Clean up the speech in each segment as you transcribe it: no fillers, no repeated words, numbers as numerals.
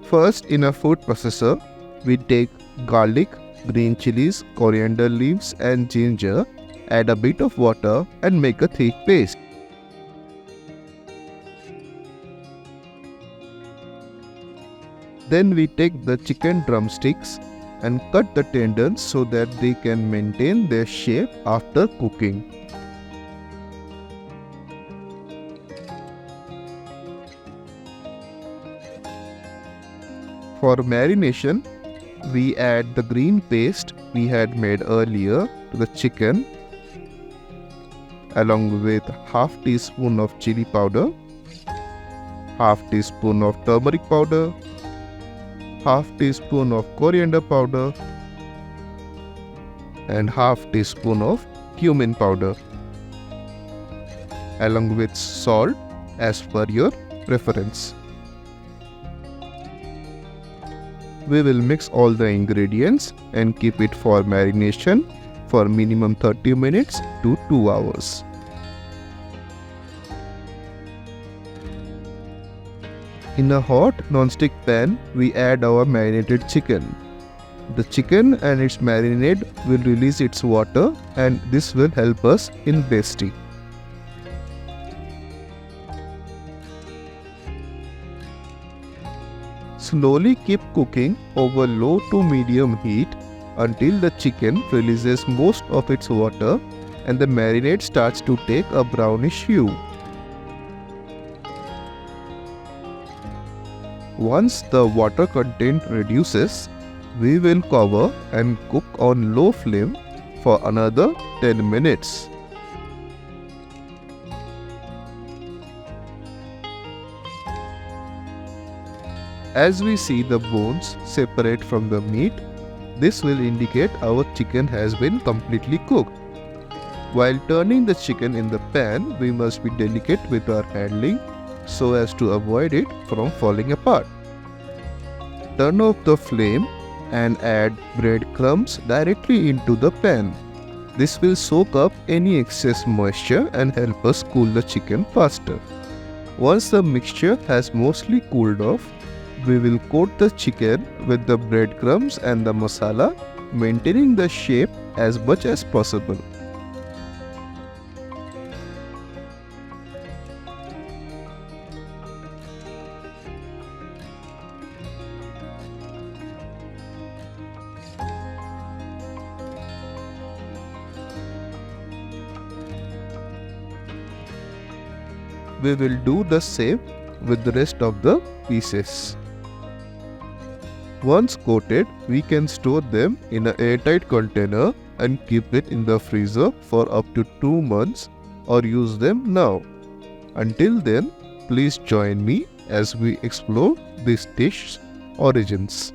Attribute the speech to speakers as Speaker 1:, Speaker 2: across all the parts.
Speaker 1: First, in a food processor, we take garlic, green chillies, coriander leaves and ginger, add a bit of water and make a thick paste. Then we take the chicken drumsticks and cut the tendons so that they can maintain their shape after cooking. For marination, we add the green paste we had made earlier to the chicken along with half teaspoon of chili powder, half teaspoon of turmeric powder, half teaspoon of coriander powder and half teaspoon of cumin powder along with salt as per your preference. We will mix all the ingredients and keep it for marination for minimum 30 minutes to 2 hours. In a hot non-stick pan, we add our marinated chicken. The chicken and its marinade will release its water and this will help us in basting. Slowly keep cooking over low to medium heat until the chicken releases most of its water and the marinade starts to take a brownish hue. Once the water content reduces, we will cover and cook on low flame for another 10 minutes. As we see the bones separate from the meat, this will indicate our chicken has been completely cooked. While turning the chicken in the pan, we must be delicate with our handling so as to avoid it from falling apart. Turn off the flame and add breadcrumbs directly into the pan. This will soak up any excess moisture and help us cool the chicken faster. Once the mixture has mostly cooled off, we will coat the chicken with the breadcrumbs and the masala, maintaining the shape as much as possible. We will do the same with the rest of the pieces. Once coated, we can store them in an airtight container and keep it in the freezer for up to 2 months or use them now. Until then, please join me as we explore this dish's origins.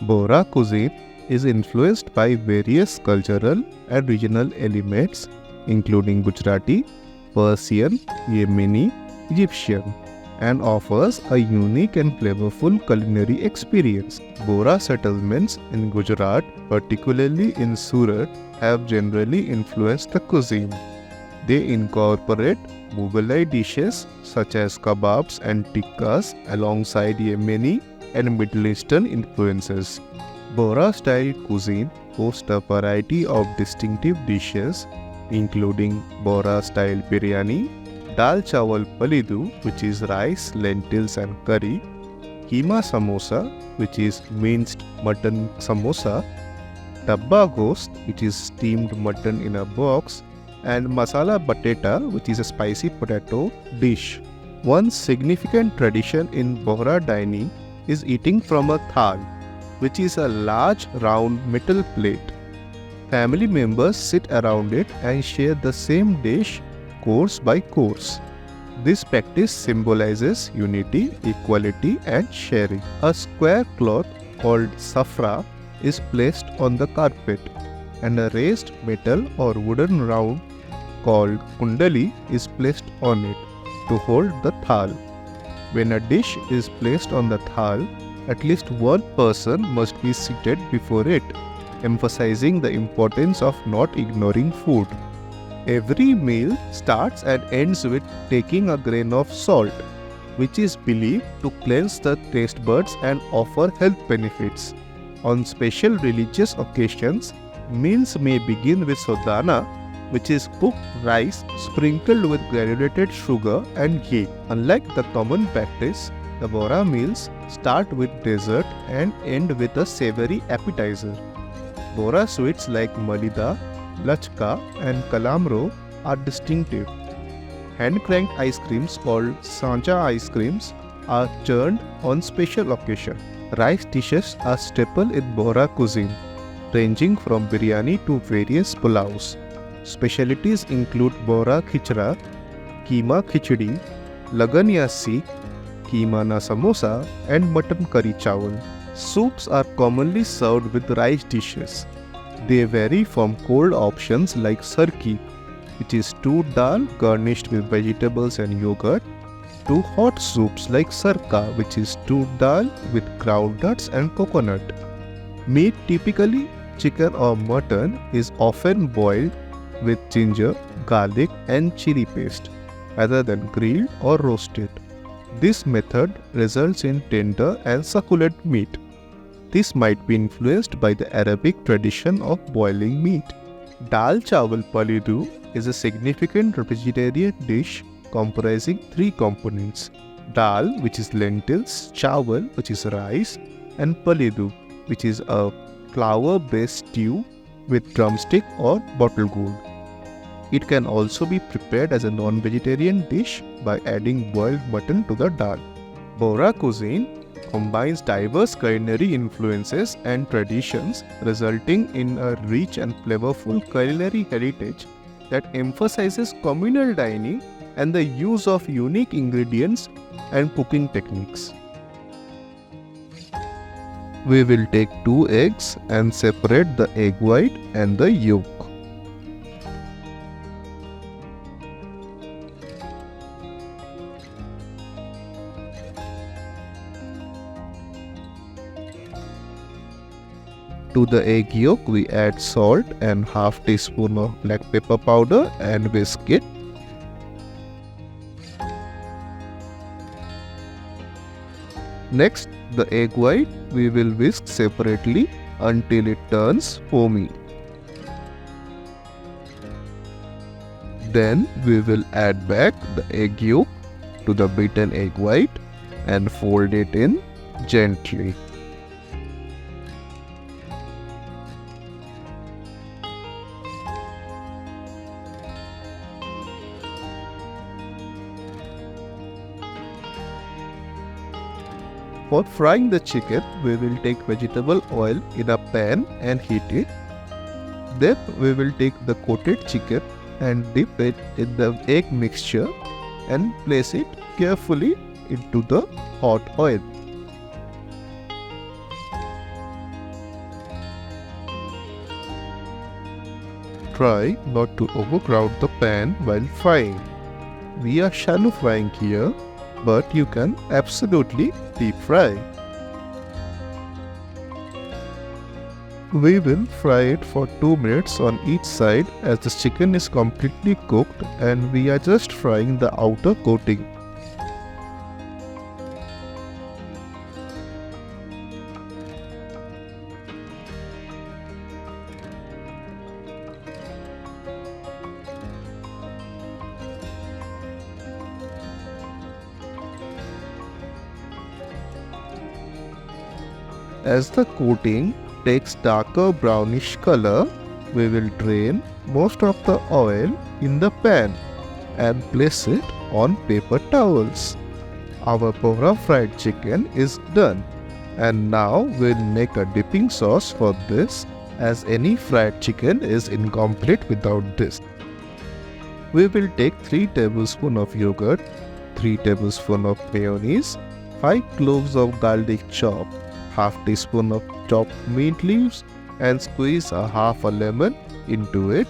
Speaker 1: Bohra cuisine is influenced by various cultural and regional elements including Gujarati, Persian, Yemeni, Egyptian, and offers a unique and flavorful culinary experience. Bohra settlements in Gujarat, particularly in Surat, have generally influenced the cuisine. They incorporate Mughalai dishes such as kebabs and tikkas alongside Yemeni and Middle Eastern influences. Bohra-style cuisine hosts a variety of distinctive dishes including Bohra-style biryani, dal chawal palidu, which is rice, lentils and curry, keema samosa, which is minced mutton samosa, dabba ghost, which is steamed mutton in a box, and masala bateta, which is a spicy potato dish. One significant tradition in Bohra dining is eating from a thal, which is a large round metal plate. Family members sit around it and share the same dish course by course. This practice symbolizes unity, equality and sharing. A square cloth called safra is placed on the carpet and a raised metal or wooden round called kundali is placed on it to hold the thal. When a dish is placed on the thal, at least one person must be seated before it, emphasizing the importance of not ignoring food. Every meal starts and ends with taking a grain of salt. which is believed to cleanse the taste buds and offer health benefits. On special religious occasions, meals may begin with sodana, which is cooked rice sprinkled with granulated sugar and ghee. Unlike the common practice, the Bohra meals start with dessert and end with a savory appetizer. Bohra sweets like malida, lachka and kalamro are distinctive. Hand-cranked ice creams called sanja ice creams are churned on special occasion. Rice dishes are staple in Bohra cuisine, ranging from biryani to various pulaus. Specialties include Bohra khichra, keema khichdi, lagan ya seekh, keema na samosa and mutton curry chawal. Soups are commonly served with rice dishes. They vary from cold options like sarki, which is stewed dal garnished with vegetables and yogurt, to hot soups like sarka, which is stewed dal with groundnuts and coconut. Meat, typically chicken or mutton, is often boiled with ginger, garlic and chili paste, rather than grilled or roasted. This method results in tender and succulent meat. This might be influenced by the Arabic tradition of boiling meat. Dal chawal palidu is a significant vegetarian dish comprising three components: dal, which is lentils, chawal, which is rice, and palidu, which is a flour-based stew with drumstick or bottle gourd. It can also be prepared as a non-vegetarian dish by adding boiled mutton to the dal. Bohra cuisine combines diverse culinary influences and traditions, resulting in a rich and flavorful culinary heritage that emphasizes communal dining and the use of unique ingredients and cooking techniques. We will take 2 eggs and separate the egg white and the yolk. To the egg yolk, we add salt and half teaspoon of black pepper powder and whisk it. Next, the egg white we will whisk separately until it turns foamy. Then we will add back the egg yolk to the beaten egg white and fold it in gently. For frying the chicken, we will take vegetable oil in a pan and heat it. Then we will take the coated chicken and dip it in the egg mixture and place it carefully into the hot oil. Try not to overcrowd the pan while frying. We are shallow frying here, but you can absolutely deep fry. We will fry it for 2 minutes on each side as the chicken is completely cooked and we are just frying the outer coating. As the coating takes darker brownish color, we will drain most of the oil in the pan and place it on paper towels. Our Bohra fried chicken is done, and now we'll make a dipping sauce for this, as any fried chicken is incomplete without this. We will take 3 tablespoons of yogurt, 3 tablespoons of mayonnaise, 5 cloves of garlic chopped, half teaspoon of chopped mint leaves and squeeze a half a lemon into it.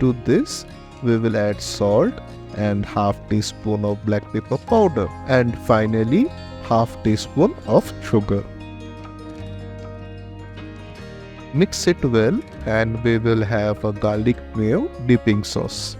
Speaker 1: To this we will add salt and half teaspoon of black pepper powder and finally half teaspoon of sugar. Mix it well and we will have a garlic mayo dipping sauce.